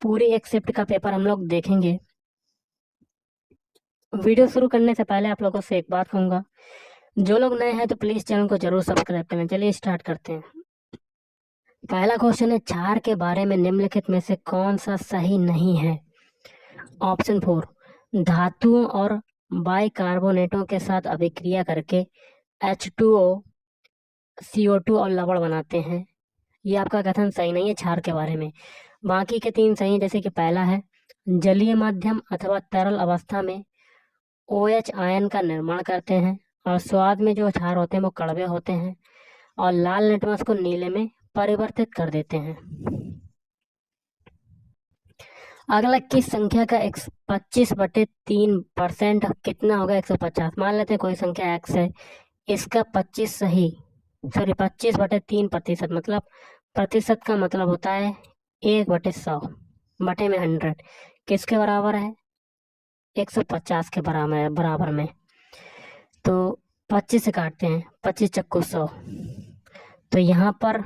पूरी एक शिफ्ट का पेपर हम लोग देखेंगे। वीडियो शुरू करने से पहले आप लोगों से एक बात कहूंगा, जो लोग नए हैं तो प्लीज चैनल को जरूर सब्सक्राइब करें। चलिए स्टार्ट करते हैं। पहला क्वेश्चन है, क्षार के बारे में निम्नलिखित में से कौन सा सही नहीं है। ऑप्शन 4, धातुओं और बाइकार्बोनेटों के साथ अभिक्रिया करके H2O, CO2 और लवण बनाते हैं। ये आपका कथन सही नहीं है क्षार के बारे में। बाकी के तीन सही हैं, जैसे कि पहला है, जलीय माध्यम अथवा तरल अवस्था में OH आयन का निर्माण करते हैं और स्वाद में जो क्षार होते हैं वो कड़वे होते हैं और लाल लिटमस को नीले में परिवर्तित कर देते हैं। अगला, किस संख्या का 25/3% कितना होगा 150। मान लेते हैं कोई संख्या x है, इसका 25/3% मतलब प्रतिशत का मतलब होता है 1/100 बटे में 100 किसके बराबर है, 150 के बराबर में। तो 25 से काटते हैं, 25 चक्कू 100, तो यहाँ पर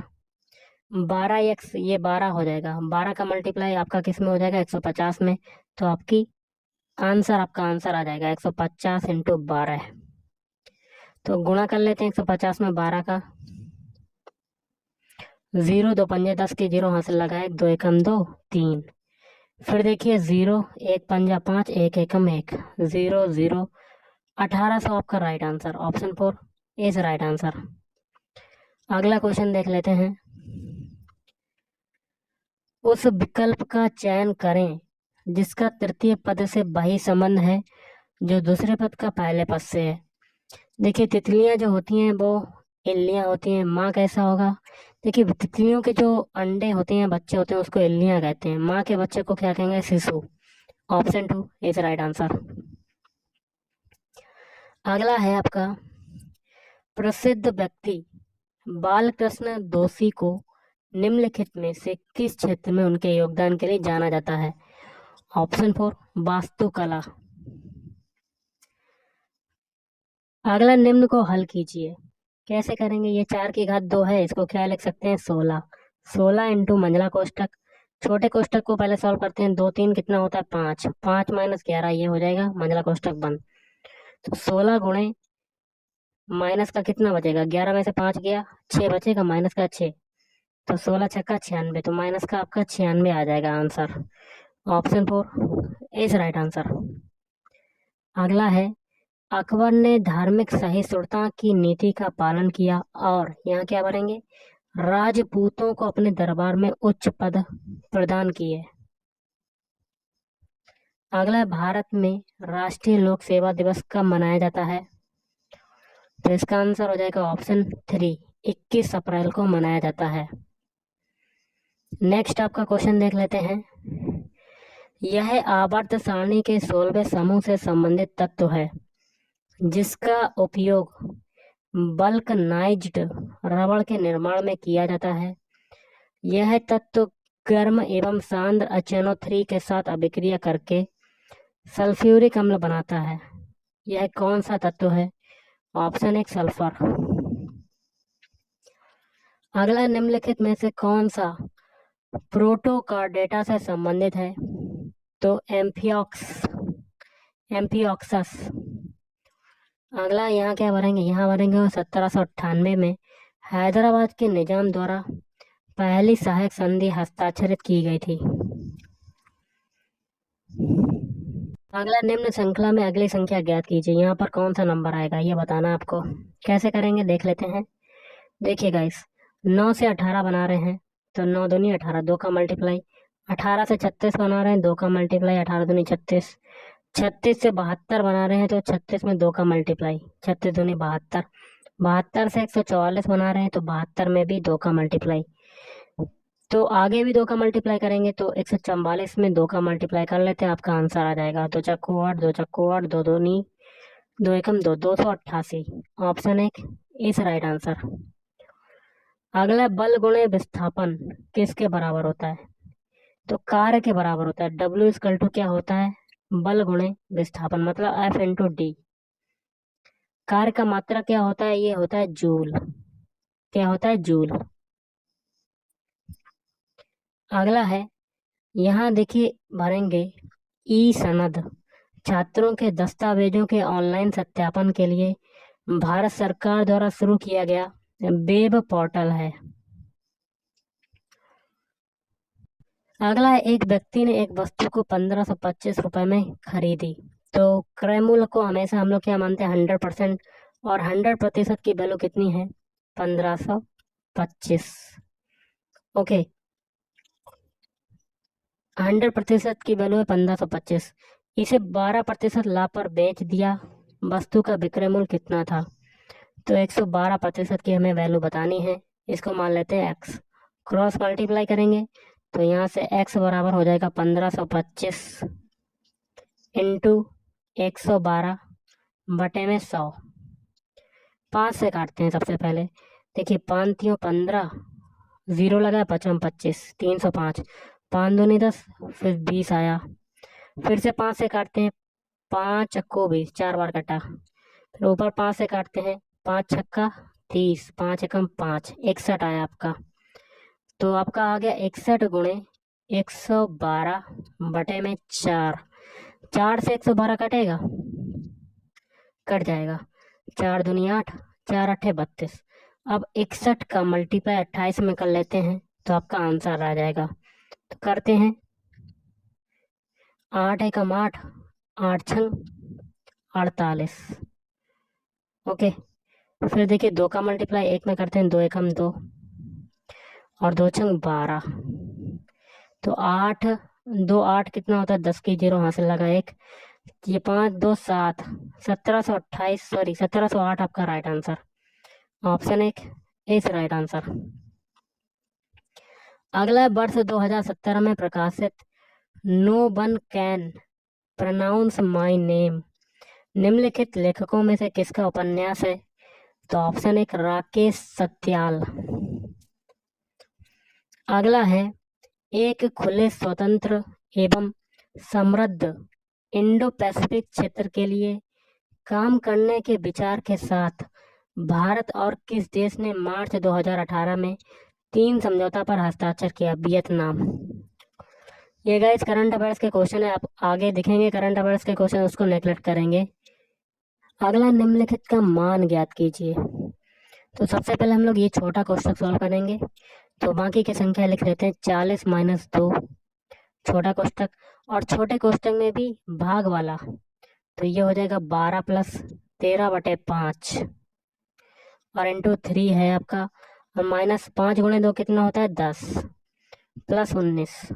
12x, ये 12 हो जाएगा। 12 का मल्टीप्लाई आपका किस में हो जाएगा, 150 में। तो आपका आंसर आ जाएगा 150 इंटू 12। तो गुणा कर लेते हैं 150 में 12 का। 0 2 पंजे 10 की 0 हासिल लगाए, 2 एकम 2 3। फिर देखिए 0 1 पंजा 5 1 एकम 1, 0 0 1800 आपका right answer. Option 4 is right answer. अगला क्वेश्चन देख लेते हैं। उस विकल्प का चयन करें जिसका तृतीय पद से वही संबंध है जो दूसरे पद का पहले पद से है। देखिए तितलियां जो होती हैं वो इल्लियां होती हैं। माँ कैसा होगा, देखिए तितलियों के जो अंडे होते हैं, बच्चे होते हैं, उसको इल्लियां कहते हैं। माँ के बच्चे को क्या कहेंगे, शिशु। Option 2 is right answer. अगला है आपका, प्रसिद्ध व्यक्ति बालकृष्ण दोषी को निम्नलिखित में से किस क्षेत्र में उनके योगदान के लिए जाना जाता है। ऑप्शन 4 वास्तुकला। अगला, निम्न को हल कीजिए। कैसे करेंगे, ये 4 की घात 2 है, इसको क्या लिख सकते हैं, 16। 16 इंटू मंझला कोष्टक, छोटे कोष्टक को पहले सॉल्व करते हैं। 2 3 कितना होता है, 5। 5 माइनस 11 ये हो जाएगा, मंझला कोष्टक बंद। तो 16 गुणे माइनस का कितना बचेगा, 11 में से 5 गया, 6 बचेगा, माइनस का 6। तो 16 छक्का 96, तो माइनस का आपका 96 आ जाएगा answer. Option 4 is right answer. अगला है, अकबर ने धार्मिक सहिष्णुता की नीति का पालन किया और यहाँ क्या भरेंगे, राजपूतों को अपने दरबार में उच्च पद प्रदान किए। अगला, भारत में राष्ट्रीय लोक सेवा दिवस कब मनाया जाता है। तो इसका आंसर हो जाएगा ऑप्शन 3, 21 अप्रैल को मनाया जाता है। नेक्स्ट आपका क्वेश्चन देख लेते हैं। यह आवर्त सारणी के 16वें समूह से संबंधित तत्व है जिसका उपयोग वल्कनाइज्ड रबड़ के निर्माण में किया जाता है। यह तत्व गर्म एवं सांद्र HNO3 के साथ अभिक्रिया करके सल्फ्यूरिक अम्ल बनाता है। यह कौन सा तत्व है। Option 1 sulphur. अगला, निम्नलिखित में से कौन सा प्रोटोकार्डेटा से संबंधित है। तो एम्फिऑक्सस। अगला, यहाँ क्या भरेंगे, यहाँ भरेंगे 1798 में हैदराबाद के निजाम द्वारा पहली सहायक संधि हस्ताक्षरित की गई थी। अगला, निम्न श्रृंखला में अगली संख्या ज्ञात कीजिए। यहाँ पर कौन सा नंबर आएगा ये बताना आपको। कैसे करेंगे देख लेते हैं। देखिए गाइस, 9 से 18 बना रहे हैं तो 9 दूनी 18, 2 का मल्टीप्लाई। 18 से 36 बना रहे हैं, 2 का मल्टीप्लाई, 18 दूनी 36। 36 से 72 बना रहे हैं तो 36 में 2 का मल्टीप्लाई, 36 दूनी 72। 72 से 144 बना रहे हैं तो 72 में भी 2 का मल्टीप्लाई। तो आगे भी 2 का मल्टीप्लाई करेंगे तो 144 में 2 का मल्टीप्लाई कर लेते हैं, आपका आंसर आ जाएगा 2 चक्कू 8, 2 चक्कू 8, 2 दूनी 2 एकम 2, 288। Option 1 is right answer. अगला, बल गुणे विस्थापन किसके बराबर होता है। तो कार्य के बराबर होता है। W इक्वल टू क्या होता है, बल गुणे विस्थापन मतलब F×D। कार्य का मात्रा क्या होता है, ये होता है जूल। क्या होता है, जूल। अगला है, यहाँ देखिए भरेंगे ई सनद, छात्रों के दस्तावेजों के ऑनलाइन सत्यापन के लिए भारत सरकार द्वारा शुरू किया गया वेब पोर्टल है। अगला है, एक व्यक्ति ने एक वस्तु को 1525 रुपए में खरीदी। तो क्रय मूल्य को हमेशा हम लोग क्या मानते हैं, 100%, और 100% की वैल्यू कितनी है, 1525। ओके, 100% की वैल्यू है 1525। इसे 12% लाभ पर बेच दिया, वस्तु का विक्रय मूल्य कितना था। तो 112% की हमें वैल्यू बतानी है, इसको मान लेते हैं एक्स। क्रॉस मल्टीप्लाई करेंगे तो यहाँ से एक्स बराबर हो जाएगा 1525 इंटू 112 बटे में 100। 5 से काटते हैं सबसे पहले। देखिए 5 तियों 15, 0 लगा, 5 25, 305, 5 दूनी 10, फिर 20 आया। फिर से 5 से काटते हैं, 5 चक्को 20, 4 बार कटा। फिर ऊपर 5 से काटते हैं, 5 छक्का 30, 5 एकम 5, 61 आया आपका। तो आपका आ गया 61 गुणे 112 बटे में 4। 4 से 112 कटेगा, कट जाएगा। 4 दूनी 8, 4 अट्ठे 32। अब 61 का मल्टीप्लाई 28 में कर लेते हैं तो आपका आंसर आ जाएगा। तो करते हैं, 8 एकम 8, 8 छंग 48। ओके, फिर देखिए 2 का मल्टीप्लाई 1 में करते हैं, 2 एकम 2 और 2 छंग 12। तो 8 2 8 कितना होता है, 10 की 0 हासिल लगा 1, ये 5 2 7, 1728, सॉरी 1708 आपका right answer. Option 1 is right answer. अगला वर्ष 2017 में प्रकाशित no one can pronounce my name निम्नलिखित लेखकों में से किसका उपन्यास है। तो ऑप्शन 1 राकेश सत्याल। अगला है, एक खुले स्वतंत्र एवं समृद्ध इंडो पैसिफिक क्षेत्र के लिए काम करने के विचार के साथ भारत और किस देश ने मार्च 2018 में 3 समझौता पर हस्ताक्षर किया। वियतनाम। ये गाइस करंट अफेयर्स के क्वेश्चन है, आप आगे दिखेंगे करंट अफेयर्स के क्वेश्चन, उसको नेगलेक्ट करेंगे। अगला, निम्नलिखित का मान ज्ञात कीजिए। तो सबसे पहले हम लोग ये छोटा क्वेश्चन सॉल्व करेंगे, तो बाकी की संख्या लिख लेते हैं 40 माइनस 2, छोटा कोष्टक, और छोटे कोष्टक में भी भाग वाला, तो ये हो जाएगा 12 प्लस 13 बटे 5 और इंटू 3 है आपका, और माइनस 5 गुणे 2 कितना होता है 10 प्लस 19।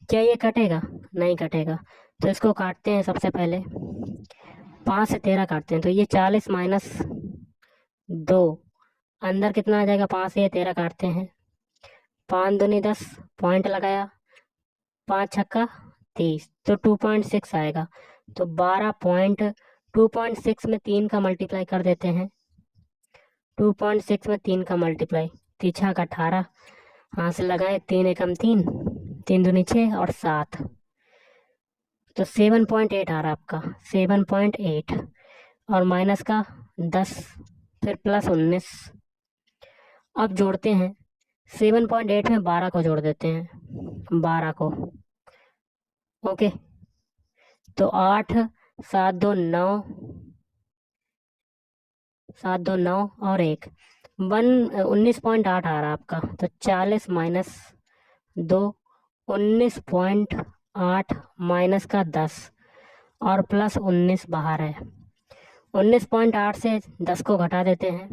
क्या ये कटेगा? नहीं कटेगा। तो इसको काटते हैं, सबसे पहले 5 से 13 काटते हैं, तो ये 40 माइनस 2, अंदर कितना आ जाएगा, 5 से 13 काटते हैं, 5 दूनी 10, पॉइंट लगाया, 5 छक्का 30, तो 2.6 आएगा। तो 2.6 में 3 का मल्टीप्लाई कर देते हैं, 2.6 में 3 का मल्टीप्लाई, तीछा का 18, हाथ से लगाए, 3 एकम 3, 3 दूनी 6 और 7, तो 7.8 आ रहा आपका, 7.8, और माइनस का 10, फिर प्लस 19। अब जोड़ते हैं, 7.8 में 12 को जोड़ देते हैं, 12 को। ओके, तो 8 7 2 9, 7 2 9 और 1 19.8 आ रहा आपका। तो 40 माइनस 2, 19.8 माइनस का 10 और प्लस 19 बाहर है। 19.8 से 10 को घटा देते हैं,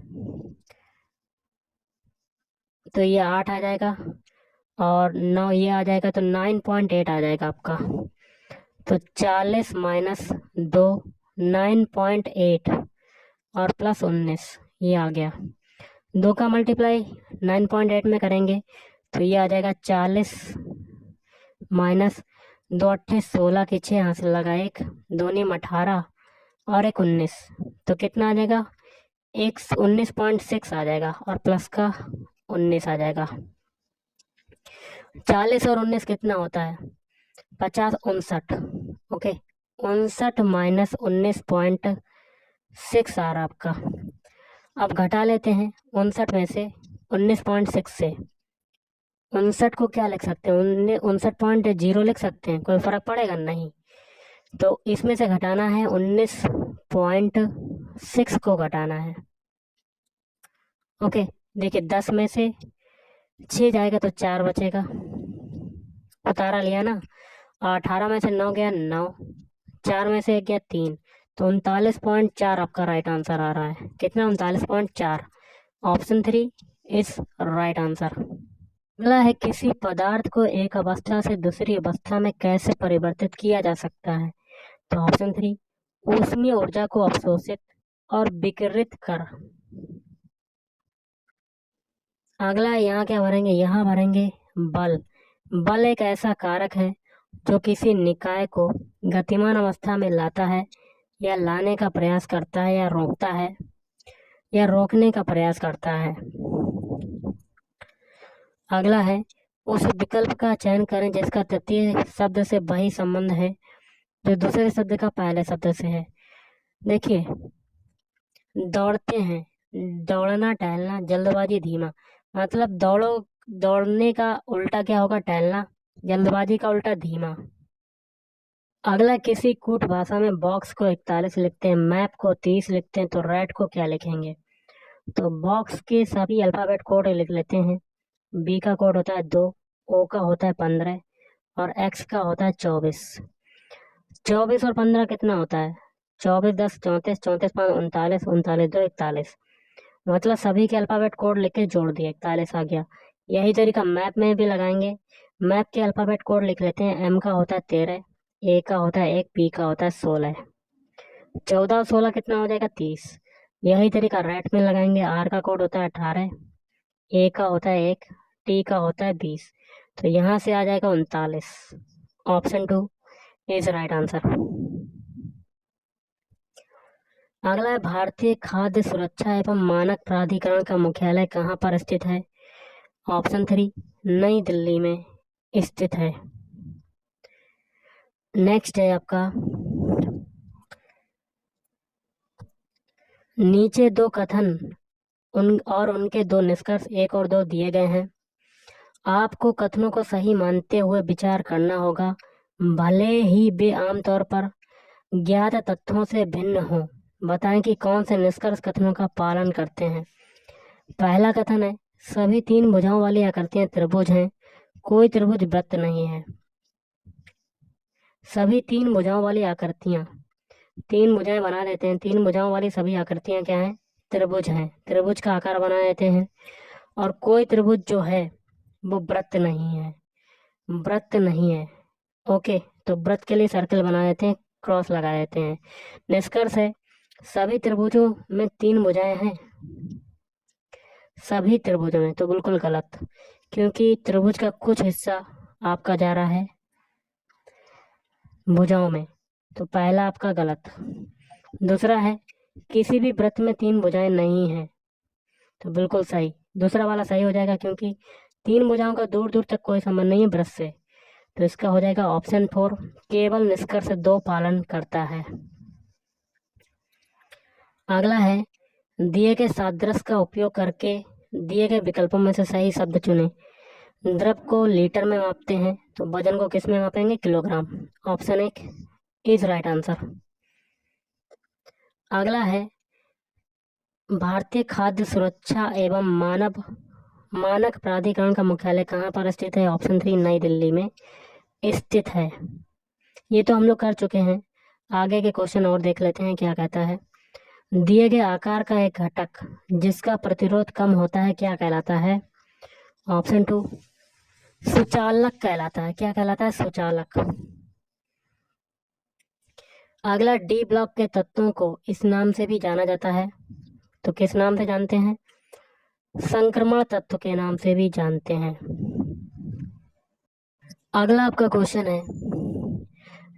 तो ये 8 आ जाएगा, और 9 ये आ जाएगा, तो 9.8 आ जाएगा आपका। तो 40 माइनस 2, 9.8 और प्लस 19, ये आ गया। 2 का मल्टीप्लाई 9.8 में करेंगे तो ये आ जाएगा 40 माइनस 2 अट्ठे 16 की 6 यहाँ से लगा 1, 2 नीम 18 और 1 19, तो कितना आ जाएगा, 19.6 आ जाएगा, और प्लस का 19 आ जाएगा। 40 और 19 कितना होता है, 50, 59। ओके, 59 माइनस 19.6 आ रहा आपका। अब घटा लेते हैं 59 में से 19.6 से 59 को क्या लिख सकते हैं, 59.0 लिख सकते हैं, कोई फर्क पड़ेगा नहीं। तो इसमें से घटाना है 19.6 को घटाना है। ओके, देखिए 10 में से 6 जाएगा तो 4 बचेगा, उतारा लिया ना। 18 में से 9 गया 9, 4 में से 1 गया 3, तो 39.4 आपका राइट आंसर आ रहा है। कितना? 39.4। Option 3 is right answer. अगला है, किसी पदार्थ को एक अवस्था से दूसरी अवस्था में कैसे परिवर्तित किया जा सकता है? तो ऑप्शन 3, ऊष्मीय ऊर्जा को अवशोषित और विकिरित कर। अगला यहाँ क्या भरेंगे? यहाँ भरेंगे बल। बल एक ऐसा कारक है जो किसी निकाय को गतिमान अवस्था में लाता है या लाने का प्रयास करता है या रोकता है या रोकने का प्रयास करता है। अगला है, उस विकल्प का चयन करें जिसका तृतीय शब्द से वही संबंध है जो दूसरे शब्द का पहले शब्द से है। देखिए, दौड़ते हैं, दौड़ना, टहलना, जल्दबाजी, धीमा। मतलब दौड़ने का उल्टा क्या होगा? टहलना। जल्दबाजी का उल्टा धीमा। अगला, किसी कूट भाषा में बॉक्स को 41 लिखते हैं, मैप को 30 लिखते हैं, तो रेड को क्या लिखेंगे? तो बॉक्स के सभी अल्फाबेट कोड लिख लेते हैं। बी का कोड होता है 2, ओ का होता है 15 और एक्स का होता है 24। 24 और 15 कितना होता है? 24 10 34, 34 5 39, 39 2 41। मतलब सभी के अल्फाबेट कोड लिख के जोड़ दिए, 41 आ गया। यही तरीका मैप में भी लगाएंगे। मैप के अल्फाबेट कोड लिख लेते हैं। एम का होता है 13, ए का होता है 1, पी का होता है 16। 14 और 16 कितना हो जाएगा? 30। यही तरीका रेड में लगाएंगे। आर का कोड होता है 18, ए का होता है 1, टी का होता है 20, तो यहाँ से आ जाएगा 39। Option 2 is right answer. अगला है, भारतीय खाद्य सुरक्षा एवं मानक प्राधिकरण का मुख्यालय कहाँ पर स्थित है? ऑप्शन 3 नई दिल्ली में स्थित है। नेक्स्ट है आपका, नीचे दो कथन उनके दो निष्कर्ष 1 और 2 दिए गए हैं। आपको कथनों को सही मानते हुए विचार करना होगा, भले ही वे आमतौर पर ज्ञात तथ्यों से भिन्न हो। बताएं कि कौन से निष्कर्ष कथनों का पालन करते हैं। पहला कथन है, सभी 3 भुजाओं वाली आकृतियां त्रिभुज हैं, कोई त्रिभुज वृत्त नहीं है। सभी 3 भुजाओं वाली आकृतियां, 3 भुजाएं बना देते हैं, 3 भुजाओं वाली सभी आकृतियां क्या हैं? त्रिभुज हैं, त्रिभुज का आकार बना देते हैं। और कोई त्रिभुज जो है वो वृत्त नहीं है, वृत्त नहीं है। ओके, तो वृत्त के लिए सर्कल बना देते हैं, क्रॉस लगा देते हैं। निष्कर्ष है, सभी त्रिभुजों में 3 भुजाएं हैं। सभी त्रिभुजों में तो बिल्कुल गलत, क्योंकि त्रिभुज का कुछ हिस्सा आपका जा रहा है भुजाओं में, तो पहला आपका गलत। दूसरा है, किसी भी वृत्त में 3 भुजाएं नहीं हैं, तो बिल्कुल सही। दूसरा वाला सही हो जाएगा, क्योंकि 3 भुजाओं का दूर दूर तक कोई संबंध नहीं है वृत्त से, तो इसका हो जाएगा ऑप्शन 4, केवल निष्कर्ष 2 पालन करता है। अगला है, दिए गए सादृश्य का उपयोग करके दिए गए विकल्पों में से सही शब्द चुनें। द्रव को लीटर में मापते हैं, तो वजन को किस में मापेंगे? Kilogram. Option 1 is right answer. अगला है, भारतीय खाद्य सुरक्षा एवं मानक प्राधिकरण का मुख्यालय कहाँ पर स्थित है? ऑप्शन 3 नई दिल्ली में स्थित है। ये तो हम लोग कर चुके हैं। आगे के क्वेश्चन और देख लेते हैं क्या कहता है। दिए गए आकार का एक घटक जिसका प्रतिरोध कम होता है क्या कहलाता है? ऑप्शन 2 सुचालक कहलाता है। क्या कहलाता है? सुचालक। अगला, डी ब्लॉक के तत्वों को इस नाम से भी जाना जाता है, तो किस नाम से जानते हैं? संक्रमण तत्व के नाम से भी जानते हैं। अगला आपका क्वेश्चन है,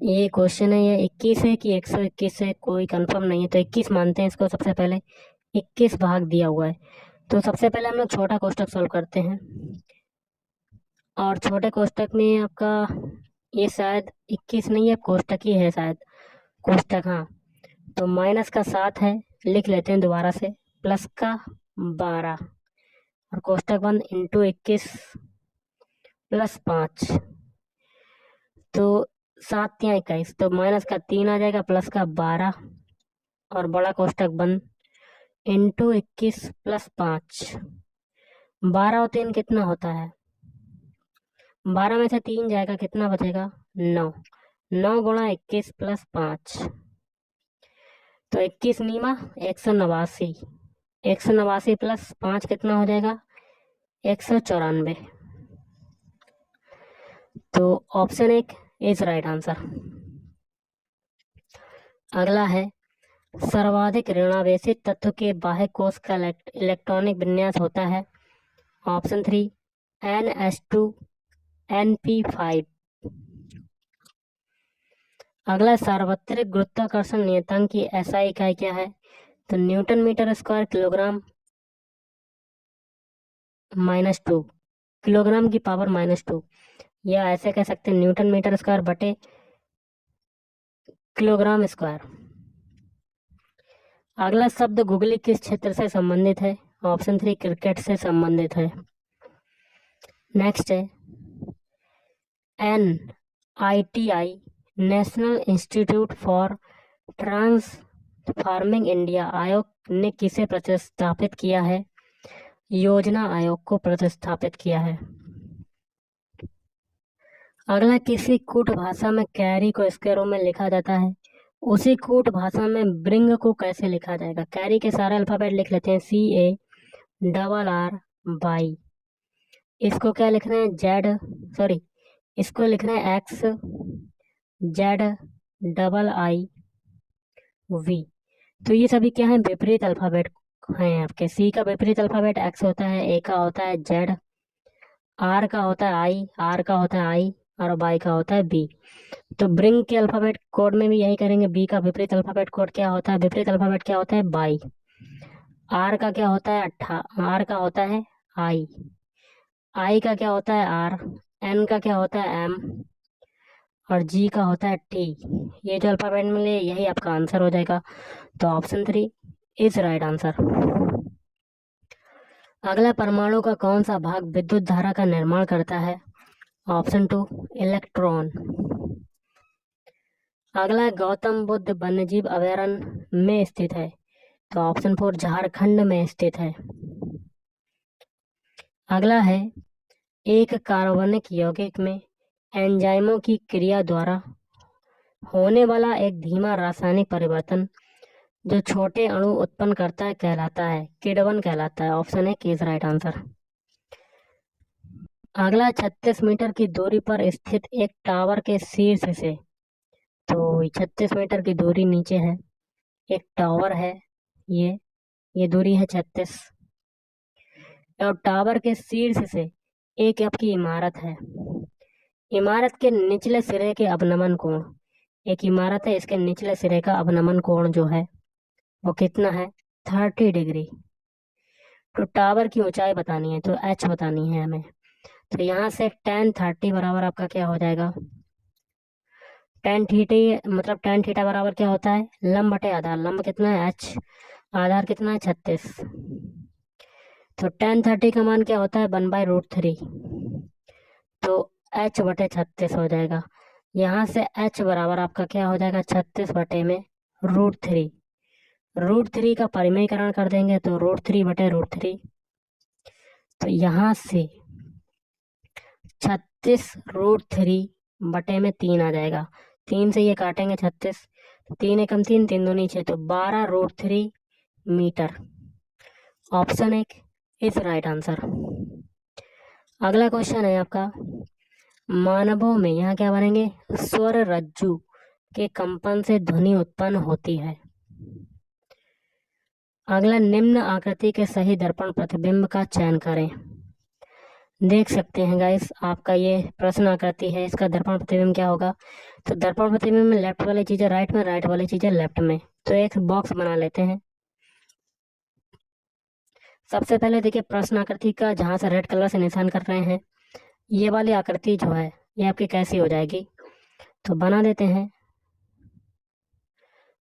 ये क्वेश्चन है, ये 21 है कि 121 है, कोई कंफर्म नहीं है, तो 21 मानते हैं इसको। सबसे पहले 21 भाग दिया हुआ है, तो सबसे पहले हम लोग छोटा कोष्टक सॉल्व करते हैं। और छोटे कोष्टक में आपका ये शायद 21 नहीं है, कोष्टक ही है शायद, कोष्टक, हाँ। तो माइनस का 7 है, लिख लेते हैं दोबारा से, प्लस का 12 और कोष्टक बंद इंटू 21 +5, तो 7 या 21, तो माइनस का 3 आ जाएगा, प्लस का 12 और बड़ा कोष्टक बंद, इंटू 21 प्लस 5। 12 और 3 कितना होता है? 12 में से 3 जाएगा, कितना बचेगा? 9। 9 गुणा 21 प्लस 5, तो 21 नीमा 189। 189 प्लस 5 कितना हो जाएगा? 194। तो ऑप्शन 1 इज राइट आंसर। अगला है, सर्वाधिक ऋणावेशित तत्व के बाह्य कोश का इलेक्ट्रॉनिक विन्यास होता है। Option 3 NH2NP5। अगला, सार्वत्रिक गुरुत्वाकर्षण नियतांक की SI इकाई क्या है? तो newton metre square kilogram -2, kilogram की पावर -2, या ऐसे कह सकते हैं न्यूटन मीटर स्क्वायर बटे किलोग्राम स्क्वायर। अगला शब्द गुगली किस क्षेत्र से संबंधित है? ऑप्शन 3 क्रिकेट से संबंधित है। नेक्स्ट है, NITI national institute for transforming India आयोग ने किसे प्रतिस्थापित किया है? योजना आयोग को प्रतिस्थापित किया है। अगला, किसी कूट भाषा में कैरी को स्क्वायर में लिखा जाता है, उसी कूट भाषा में ब्रिंग को कैसे लिखा जाएगा? कैरी के सारे अल्फाबेट लिख लेते हैं, CARRY। इसको क्या लिख रहे हैं? इसको लिख रहे हैं XZIIV। तो ये सभी क्या है? विपरीत अल्फाबेट हैं आपके। C का विपरीत अल्फाबेट X होता है, A का होता है Z, R का होता है I, R का होता है I और Y का होता है B। तो ब्रिंग के अल्फाबेट कोड में भी यही करेंगे। B का विपरीत अल्फाबेट कोड क्या होता है? विपरीत अल्फाबेट क्या होता है? बाई। R का क्या होता है? R का होता है I का क्या होता है? R। N का क्या होता है? M और G का होता है T। ये जो अल्फाबेट मिले यही आपका आंसर हो जाएगा। तो ऑप्शन 3 इज राइट आंसर। अगला, परमाणु का कौन सा भाग विद्युत धारा का निर्माण करता है? Option 2 electron. अगला, गौतम बुद्ध वन्यजीव अभयारण्य में स्थित है, तो ऑप्शन 4 झारखंड में स्थित है। अगला है, एक कार्बनिक यौगिक में एंजाइमों की क्रिया द्वारा होने वाला एक धीमा रासायनिक परिवर्तन जो छोटे अणु उत्पन्न करता है कहलाता है, किण्वन कहलाता है। Option 1 is right answer. अगला, 36 मीटर की दूरी पर स्थित एक टावर के शीर्ष से, तो 36 मीटर की दूरी नीचे है, एक टावर है, ये दूरी है 36, और टावर के शीर्ष से एक आपकी इमारत है। इमारत के निचले सिरे के अवनमन कोण, एक इमारत है, इसके निचले सिरे का अवनमन कोण जो है वो कितना है? 30 डिग्री। तो टावर की ऊंचाई बतानी है, तो H बतानी है हमें। तो यहाँ से tan 30 बराबर आपका क्या हो जाएगा? tan थीटा बराबर क्या होता है? लंब बटे आधार। लंब कितना है? H। आधार कितना है? 36। तो tan 30 का मान क्या होता है? 1/√3। तो H बटे 36 हो जाएगा। यहाँ से H बराबर आपका क्या हो जाएगा? 36 बटे में √3। √3 का परिमेयकरण कर देंगे तो √3 बटे √3। तो यहाँ से 36 √3 बटे में 3 आ जाएगा। 3 से ये काटेंगे 36, 3 एकम 3, 3 दूनी 6, तो 12 √3 metre. Option 1 is right answer. अगला क्वेश्चन है आपका, मानवों में यहाँ क्या बनेंगे? स्वर रज्जु के कंपन से ध्वनि उत्पन्न होती है। अगला, निम्न आकृति के सही दर्पण प्रतिबिंब का चयन करें। देख सकते हैं गाइस, आपका ये प्रश्न आकृति है, इसका दर्पण प्रतिबिंब क्या होगा? तो दर्पण प्रतिबिंब में लेफ्ट वाली चीजें राइट में, राइट वाली चीजें लेफ्ट में। तो एक बॉक्स बना लेते हैं। सबसे पहले देखिए प्रश्न आकृति का जहां से रेड कलर से निशान कर रहे हैं, ये वाली आकृति जो है ये आपकी कैसी हो जाएगी? तो बना देते हैं,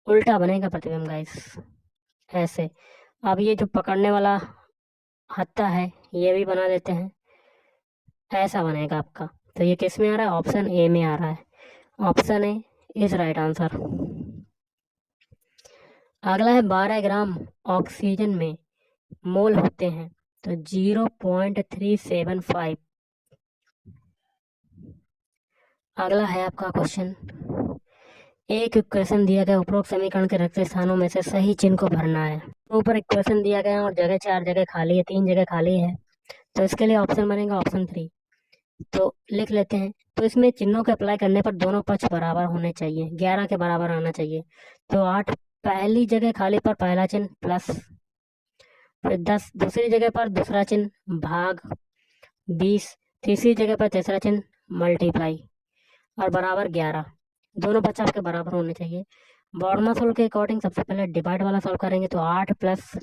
उल्टा बनेगा प्रतिबिंब गाइस, ऐसे। अब ये जो पकड़ने वाला हत्था है ये भी बना देते हैं ऐसा बनेगा आपका। तो ये किस में आ रहा है? ऑप्शन ए में आ रहा है। Option A is right answer. अगला है 12 ग्राम ऑक्सीजन में मोल होते हैं तो 0.375। अगला है आपका क्वेश्चन, एक इक्वेशन दिया गया, उपरोक्त समीकरण के रखते स्थानों में से सही चिन्ह को भरना है। तो ऊपर इक्वेशन दिया गया है और जगह 4 जगह खाली है, 3 जगह खाली है, तो इसके लिए ऑप्शन बनेगा ऑप्शन 3। तो लिख लेते हैं। तो इसमें चिन्हों के अप्लाई करने पर दोनों पक्ष बराबर होने चाहिए, 11 के बराबर आना चाहिए। तो 8 पहली जगह खाली पर पहला चिन्ह प्लस, फिर 10 दूसरी जगह पर दूसरा चिन्ह भाग, 20 तीसरी जगह पर तीसरा चिन्ह मल्टीप्लाई, और बराबर 11। दोनों पक्ष आपके बराबर होने चाहिए। बॉर्डमा सोल्व के अकॉर्डिंग सबसे पहले डिवाइड वाला सोल्व करेंगे तो 8 प्लस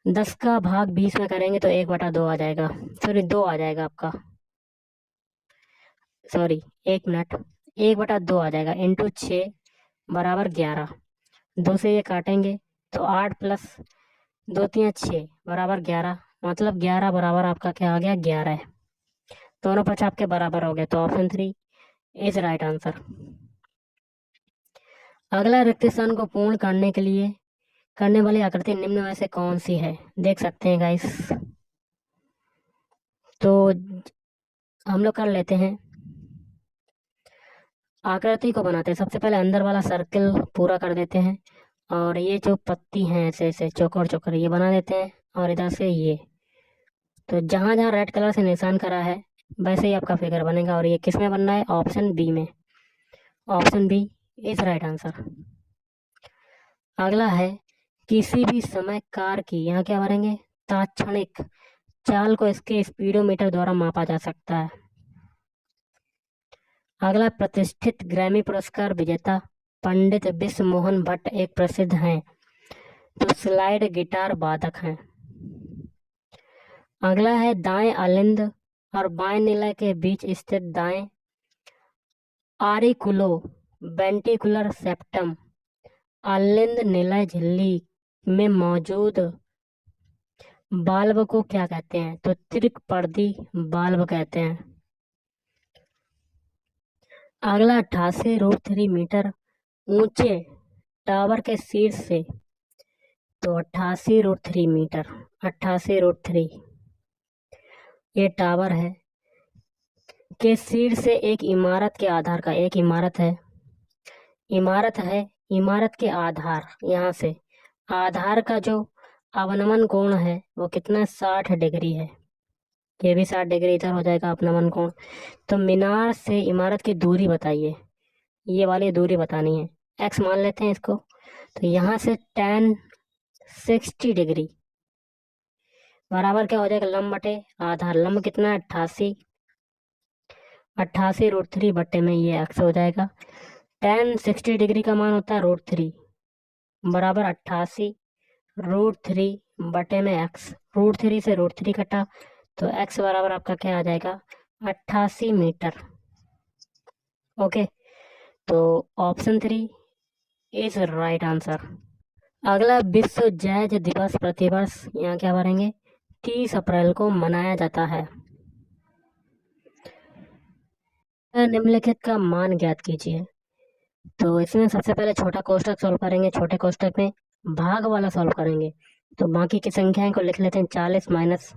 10 का भाग 20 में करेंगे तो 1/2 आ जाएगा, सॉरी 2 आ जाएगा आपका, सॉरी 1 मिनट, 1/2 आ जाएगा इंटू 6 बराबर 11। 2 से ये काटेंगे तो 8 प्लस 2 3 6 बराबर 11, मतलब 11 बराबर आपका क्या आ गया? 11 है। दोनों पक्ष आपके बराबर हो गए, तो ऑप्शन 3 इज राइट आंसर। अगला रिक्त स्थान को पूर्ण करने के लिए करने वाली आकृति निम्न में से कौन सी है? देख सकते हैं गाइस। तो हम लोग कर लेते हैं, आकृति को बनाते हैं। सबसे पहले अंदर वाला सर्कल पूरा कर देते हैं, और ये जो पत्ती हैं ऐसे ऐसे चौकोर चौकोर ये बना देते हैं, और इधर से ये, तो जहाँ जहाँ रेड कलर से निशान करा है वैसे ही आपका फिगर बनेगा। और ये किस में बनना है? ऑप्शन बी में। Option B is right answer. अगला है, किसी भी समय कार की, यहाँ क्या भरेंगे? तात्क्षणिक चाल को इसके स्पीडोमीटर द्वारा मापा जा सकता है। अगला, प्रतिष्ठित ग्रैमी पुरस्कार विजेता पंडित विश्व मोहन भट्ट एक प्रसिद्ध हैं तो स्लाइड गिटार वादक हैं। अगला है, दाएं अलिंद और बाएं निलय के बीच स्थित दाएं आरिकुलो वेंटिकुलर सेप्टम अलिंद निलय झिल्ली में मौजूद बाल्ब को क्या कहते हैं? तो त्रिकपर्दी बाल्ब कहते हैं। अगला, 88√3 मीटर ऊंचे टावर के शीर्ष से, तो 88√3 मीटर, 88√3 ये टावर है, के शीर्ष से एक इमारत के आधार का, एक इमारत है, इमारत के आधार, यहाँ से आधार का जो अवनमन कोण है वो कितना? 60 डिग्री है। ये भी 60 डिग्री इधर हो जाएगा अवनमन कोण। तो मीनार से इमारत की दूरी बताइए, ये वाली दूरी बतानी है, एक्स मान लेते हैं इसको। तो यहाँ से tan 60 डिग्री बराबर क्या हो जाएगा? लंब बटे आधार। लंब कितना है? 88, 88√3 बटे में ये एक्स हो जाएगा। tan 60 डिग्री का मान होता है √3 बराबर 88√3 बटे में एक्स। √3 से √3 कटा तो एक्स बराबर आपका क्या आ जाएगा? 88 मीटर। ओके, तो ऑप्शन 3 इज राइट आंसर। अगला, विश्व जैज दिवस प्रतिवर्ष, यहाँ क्या भरेंगे? 30 अप्रैल को मनाया जाता है। निम्नलिखित का मान ज्ञात कीजिए। तो इसमें सबसे पहले छोटा कोष्ठक सॉल्व करेंगे, छोटे कोष्ठक में भाग वाला सॉल्व करेंगे। तो बाकी की संख्याएं को लिख लेते हैं। 40 माइनस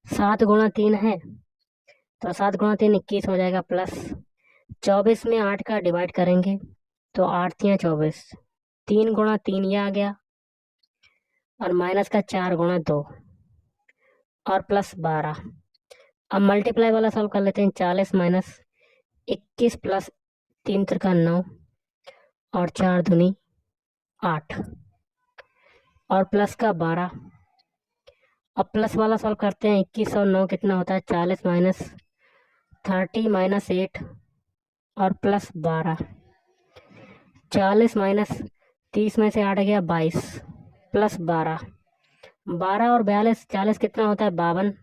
7 गुणा 3 है, तो 7 गुणा 3 21 हो जाएगा, प्लस 24 में 8 का डिवाइड करेंगे तो 8 3 24, 3 गुणा 3 ये आ गया, और माइनस का 4 गुणा 2 और प्लस 12। अब मल्टीप्लाई वाला सॉल्व कर लेते हैं। 40 माइनस 21 प्लस 3 त्रिका 9 और 4 दूनी 8 और प्लस का 12। अब प्लस वाला सॉल्व करते हैं। 21 और 9 कितना होता है? 40 माइनस 30 माइनस 8 और प्लस 12। 40 माइनस 30 में से 8 गया 22 प्लस 12, 12 और 42, 40 कितना होता है? 52,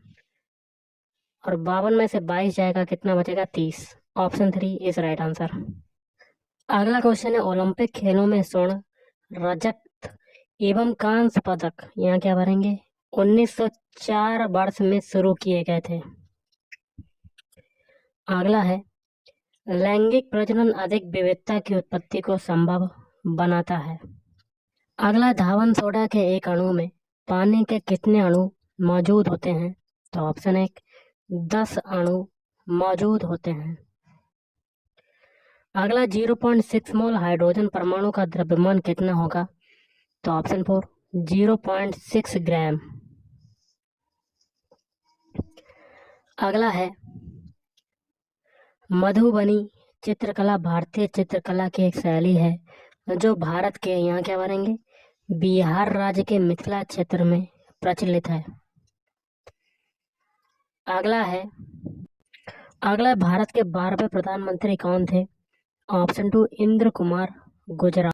और 52 में से 22 जाएगा, कितना बचेगा? 30। Option 3 is right answer. अगला क्वेश्चन है, ओलंपिक खेलों में स्वर्ण, रजत एवं कांस्य पदक यहाँ क्या भरेंगे? 1904 वर्ष में शुरू किए गए थे। अगला है लैंगिक प्रजनन अधिक विविधता की उत्पत्ति को संभव बनाता है। अगला धावन सोडा के एक अणु में पानी के कितने अणु मौजूद होते हैं? तो ऑप्शन 1 10 अणु मौजूद होते हैं। अगला 0.6 मोल हाइड्रोजन परमाणु का द्रव्यमान कितना होगा? तो ऑप्शन 4 0.6 ग्राम। अगला है मधुबनी चित्रकला भारतीय चित्रकला की एक शैली है जो भारत के यहाँ क्या बनेंगे बिहार राज्य के मिथिला क्षेत्र में प्रचलित है। अगला भारत के 12वें प्रधानमंत्री कौन थे? ऑप्शन 2 इंद्र कुमार गुजराल।